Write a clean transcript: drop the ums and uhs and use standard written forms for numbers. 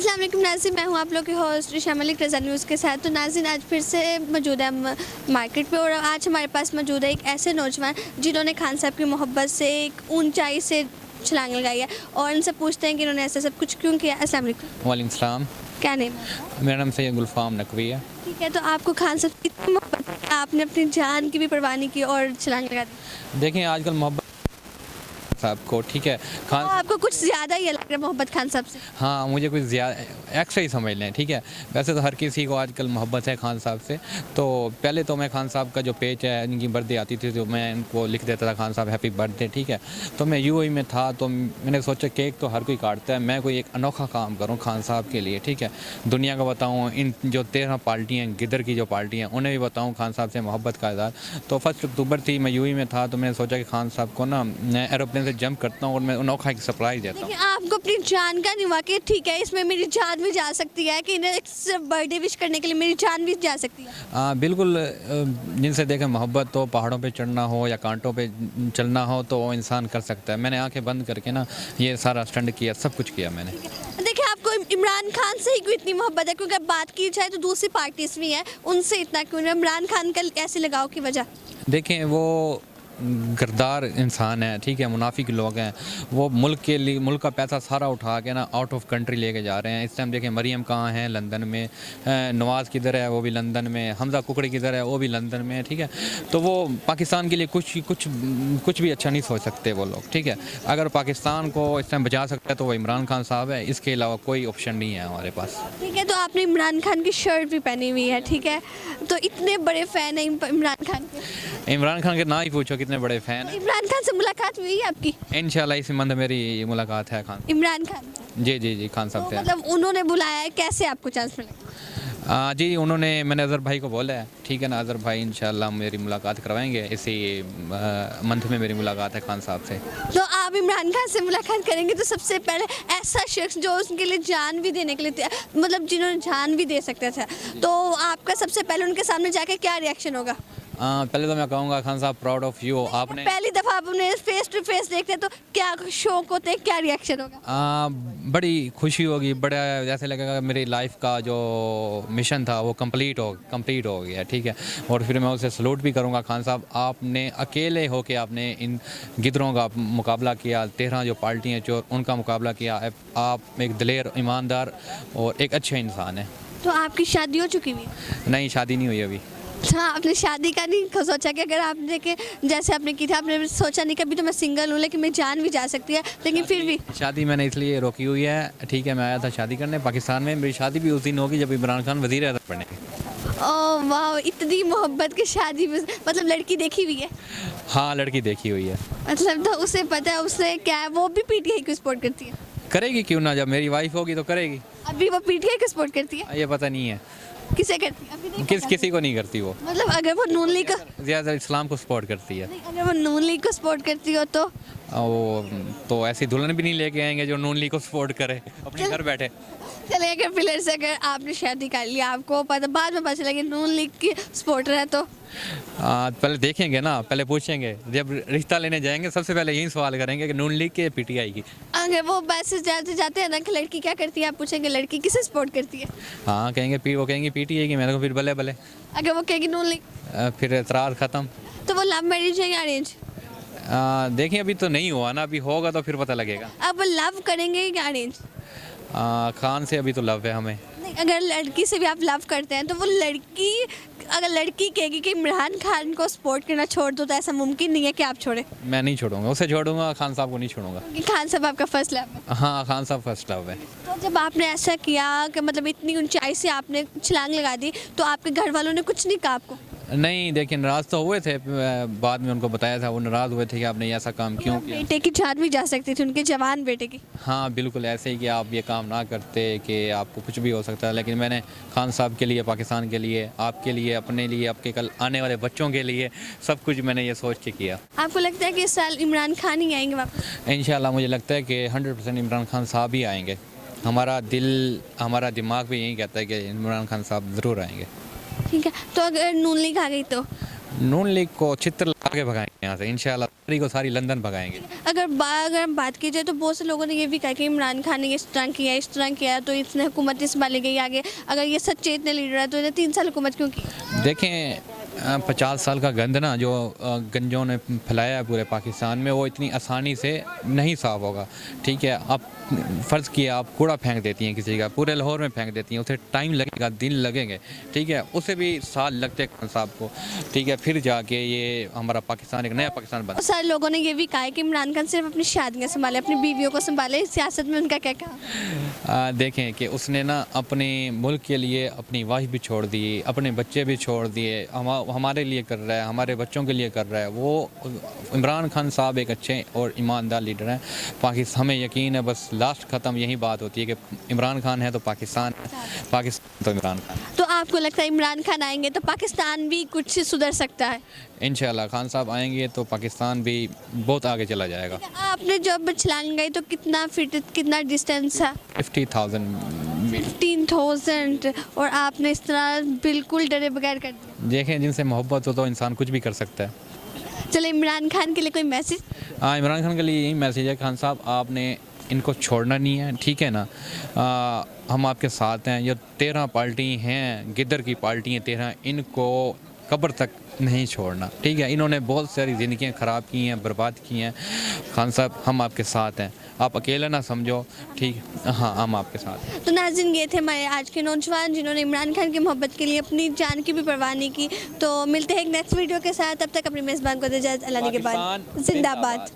अस्सलाम वालेकुम नाज़रीन, मैं हूँ आप लोग की होस्ट ऋषा मलिक रज़ा न्यूज़ के साथ। तो नाज़रीन, आज फिर से मौजूद है हम मार्केट पे और आज हमारे पास मौजूद है एक ऐसे नौजवान जिन्होंने खान साहब की मोहब्बत से एक ऊंचाई से छलांग लगाई है और इनसे पूछते हैं कि इन्होंने ऐसा सब कुछ क्यों किया। अस्सलाम वालेकुम। वालेकुम सलाम। क्या नेम है? मेरा नाम सैयद गुलफाम नकवी है। ठीक है, तो आपको खान साहब की इतनी मोहब्बत है, आपने अपनी जान की भी परवाह नहीं की और छलांग लगा दी। देखें आजकल मोहब्बत साहब को, ठीक है, खान आपको कुछ ज़्यादा ही लग रहा है मोहब्बत खान साहब से? हाँ, मुझे कुछ ज़्यादा एक्स्ट्रा ही समझ लें, ठीक है। वैसे तो हर किसी को आजकल मोहब्बत है खान साहब से। तो पहले तो मैं खान साहब का जो पेज है, इनकी बर्थडे आती थी तो मैं इनको लिख देता था खान साहब हैप्पी बर्थडे, ठीक है। तो मैं यूएई में था तो मैंने सोचा केक तो हर कोई काटता है, मैं कोई एक अनोखा काम करूँ खान साहब के लिए, ठीक है। दुनिया को बताऊँ, इन जो 13 पार्टी हैं, गिदर की जो पार्टी हैं, उन्हें भी बताऊँ खान साहब से मोहब्बत का इज़हार। तो 1 अक्टूबर थी, मैं यूएई में था तो मैंने सोचा कि खान साहब को ना मैं एरोप्लेन से जंप करता हूँ और मैं अनोखा एक सरप्राइज़ देता हूँ। देखिए, आपको अपनी जान का नहीं, वाकई ठीक है, इसमें मेरी जान भी जा सकती है कि इन्हें सिर्फ बर्थडे विश करने के लिए मेरी जान भी जा सकती है। बिल्कुल। जिनसे देखें मोहब्बत तो पहाड़ों पे चढ़ना हो या कांटों पे चलना हो तो वो इंसान कर सकता है। मैंने आंखें बंद करके ना ये सारा स्टंट किया, सब कुछ किया मैंने। देखिए, आपको इमरान खान से ही क्यों इतनी मोहब्बत है? क्योंकि अब बात की जाए तो दूसरी पार्टीज भी हैं, उनसे इतना क्यों? इमरान खान का ऐसे लगाव की वजह? देखें, वो गद्दार इंसान है, ठीक है, मुनाफिक लोग हैं। वो मुल्क के लिए मुल्क का पैसा सारा उठा के ना आउट ऑफ कंट्री लेके जा रहे हैं। इस टाइम देखें मरियम कहाँ है, लंदन में। नवाज़ किधर है, वो भी लंदन में। हमजा कुकड़ी किधर है, वो भी लंदन में, ठीक है। तो वो पाकिस्तान के लिए कुछ भी अच्छा नहीं सोच सकते वो लोग, ठीक है। अगर पाकिस्तान को इस टाइम बचा सकता है तो वो इमरान खान साहब है, इसके अलावा कोई ऑप्शन नहीं है हमारे पास। ठीक है, तो आपने इमरान खान की शर्ट भी पहनी हुई है, ठीक है, तो इतने बड़े फ़ैन हैं इमरान खान के। इमरान खान के ना ही पूछो कितने बड़े फ़ैन हैं। इमरान खान से मुलाकात हुई है आपकी? इंशाल्लाह इसी मंथ मेरी मुलाकात है खान। इमरान खान से? जी खान साहब तो से। मतलब उन्होंने बुलाया है, कैसे आपको चांस मिला? जी मैंने अज़हर भाई को बोला है, ठीक है ना। अज़हर भाई इंशाल्लाह मेरी मुलाकात करवाएंगे, इसी मंथ में मेरी मुलाकात है खान साहब से। तो आप इमरान खान से मुलाकात करेंगे तो सबसे पहले ऐसा शख्स जो उनके लिए जान भी देने के लिए मतलब जिन्होंने जान भी दे सकते थे, तो आपका सबसे पहले उनके सामने जाके क्या रिएक्शन होगा? पहले तो मैं कहूँगा खान साहब प्राउड ऑफ यू। आपने पहली दफ़ा आप उन्हें फेस टू फेस देखते हैं तो क्या शौक होते हैं, क्या रिएक्शन होगा? बड़ी खुशी होगी, बड़ा जैसे लगेगा मेरी लाइफ का जो मिशन था वो कंप्लीट हो गया, ठीक है। और फिर मैं उसे सलूट भी करूँगा। खान साहब, आपने अकेले होके आपने इन गिदरों का मुकाबला किया, 13 जो पार्टियाँ जो उनका मुकाबला किया। आप एक दिलेर, ईमानदार और एक अच्छे इंसान हैं। तो आपकी शादी हो चुकी हुई? नहीं, शादी नहीं हुई अभी। हाँ, आपने शादी का नहीं सोचा कि अगर आपने के जैसे आपने की थी, आपने सोचा नहीं कभी तो मैं सिंगल हूँ लेकिन मेरी जान भी जा सकती है, लेकिन फिर भी शादी मैंने इसलिए रोकी हुई है, ठीक है। मैं आया था शादी करने पाकिस्तान में। मेरी शादी भी उस दिन होगी जब इमरान खान वज़ीर आज़म बने। ओह वाह, इतनी मोहब्बत की शादी में मतलब लड़की देखी हुई है? हाँ, लड़की देखी हुई है। मतलब तो उसे पता है उससे क्या है, वो भी पीटीआई को सपोर्ट करती है? करेगी क्यों ना, जब मेरी वाइफ होगी तो करेगी। अभी वो पीटीआई को सपोर्ट करती है? ये पता नहीं है किसे करती है अभी नहीं पता? किसी को नहीं करती वो। मतलब अगर वो नून लीग ज़्यादा इस्लाम को सपोर्ट करती है। अगर वो नून लीग को सपोर्ट करती हो तो वो तो ऐसी दुल्हन भी नहीं लेके आएंगे जो नून लीग को सपोर्ट करे अपने घर बैठे। चले, अगर फिलर से अगर आपने शादी कर लिया, आपको पता बाद में पता चला कि नून लीग की सपोर्टर है, तो पहले देखेंगे ना, पहले पूछेंगे। जब रिश्ता लेने जाएंगे सबसे पहले यही सवाल करेंगे कि नून लीग के पीटीआई की। अगर वो बस जाते हैं ना कि लड़की क्या करती है, आप पूछेंगे लड़की किसे सपोर्ट करती है? हाँ, वो कहेंगे पीटीआई की। मैंने को फिर भले भले। अगर वो कहेगी नून लीग, फिर एतराज़ ख़त्म। तो वो लव मैरिज है या अरेंज? देखिए, अभी तो नहीं हुआ ना, अभी होगा तो फिर पता लगेगा। अब लव करेंगे या अरेंज? खान से अभी तो लव है हमें। नहीं, अगर लड़की से भी आप लव करते हैं तो वो लड़की अगर लड़की कहेगी कि इमरान खान को सपोर्ट करना छोड़ दो, तो ऐसा मुमकिन नहीं है कि आप छोड़ें? मैं नहीं छोड़ूंगा, उसे छोड़ूंगा, खान साहब को नहीं छोड़ूंगा। कि खान साहब आपका फर्स्ट लव है? हाँ, खान साहब फर्स्ट लव है। तो जब आपने ऐसा किया कि मतलब इतनी ऊंचाई से आपने छलांग लगा दी, तो आपके घर वालों ने कुछ नहीं कहा आपको? नहीं, देखिए नाराज़ तो हुए थे। बाद में उनको बताया था, वो नाराज़ हुए थे कि आपने ऐसा काम क्यों किया। बेटे की जान भी जा सकती थी, उनके जवान बेटे की। हाँ, बिल्कुल ऐसे ही कि आप ये काम ना करते कि आपको कुछ भी हो सकता है। लेकिन मैंने खान साहब के लिए, पाकिस्तान के लिए, आपके लिए, अपने लिए, आपके कल आने वाले बच्चों के लिए सब कुछ मैंने ये सोच के किया। आपको लगता है कि इस साल इमरान खान ही आएंगे वापस? इंशाल्लाह मुझे लगता है कि 100% इमरान खान साहब ही आएंगे। हमारा दिमाग भी यही कहता है कि इमरान खान साहब ज़रूर आएंगे। ठीक है, तो अगर नून लीग आ गई तो? नून लीग को छित्र लगा के भगाएंगे यहाँ से इंशाल्लाह। सारी को सारी लंदन भगाएंगे। अगर हम बात की जाए तो बहुत से लोगों ने ये भी कहा कि इमरान खान ने इस तरह किया तो इसने हुकूमत नहीं संभाली गई आगे। अगर ये सच्चे इतने लीडर है तो इन्हें 3 साल हुकूमत क्यों की? देखें 50 साल का गंद ना जो गंजों ने फैलाया है पूरे पाकिस्तान में, वो इतनी आसानी से नहीं साफ होगा। ठीक है, आप फ़र्ज़ किए आप कूड़ा फेंक देती हैं किसी का, पूरे लाहौर में फेंक देती हैं, उसे टाइम लगेगा, दिन लगेंगे। ठीक है, उसे भी साल लगते हैं खान साहब को। ठीक है, फिर जाके ये हमारा पाकिस्तान एक नया पाकिस्तान बना। बहुत सारे लोगों ने ये भी कहा है कि इमरान खान सिर्फ अपनी शादियाँ संभाले, अपनी बीवियों को संभाले, सियासत में उनका क्या कहा? देखें कि उसने ना अपने मुल्क के लिए अपनी वाइफ भी छोड़ दी, अपने बच्चे भी छोड़ दिए, हमारे लिए कर रहा है, हमारे बच्चों के लिए कर रहा है। वो इमरान खान साहब एक अच्छे और ईमानदार लीडर हैं। पाकिस्तान, हमें यकीन है, बस लास्ट ख़त्म यही बात होती है कि इमरान खान है तो पाकिस्तान है, पाकिस्तान तो इमरान खान। तो आपको लगता है इमरान खान आएंगे तो पाकिस्तान भी कुछ सुधर सकता है? इंशाल्लाह खान साहब आएंगे तो पाकिस्तान भी बहुत आगे चला जाएगा। आपने जब छलांग गई तो कितना डिस्टेंस था? 50,000। 15,000 और आपने इस तरह बिल्कुल डरे बगैर कर दिया। देखें जिनसे मोहब्बत हो तो इंसान कुछ भी कर सकता है। चलो, इमरान खान के लिए कोई मैसेज? हाँ, इमरान खान के लिए यही मैसेज है, खान साहब आपने इनको छोड़ना नहीं है। ठीक है ना, हम आपके साथ हैं। ये 13 पार्टी हैं, गिदर की पार्टी हैं 13, इनको कब्र तक नहीं छोड़ना। ठीक है, इन्होंने बहुत सारी ज़िंदगियाँ ख़राब की हैं, बर्बाद की हैं। खान साहब हम आपके साथ हैं, आप अकेला ना समझो। ठीक, हाँ हम आपके साथ हैं। तो नाज़रीन, ये थे हमारे आज के नौजवान जिन्होंने इमरान खान की मोहब्बत के लिए अपनी जान की भी परवाह नहीं की। तो मिलते हैं एक नेक्स्ट वीडियो के साथ, तब तक अपनी मेज़बान को दे इजाज़त। अल्लाह के बाद जिंदाबाद।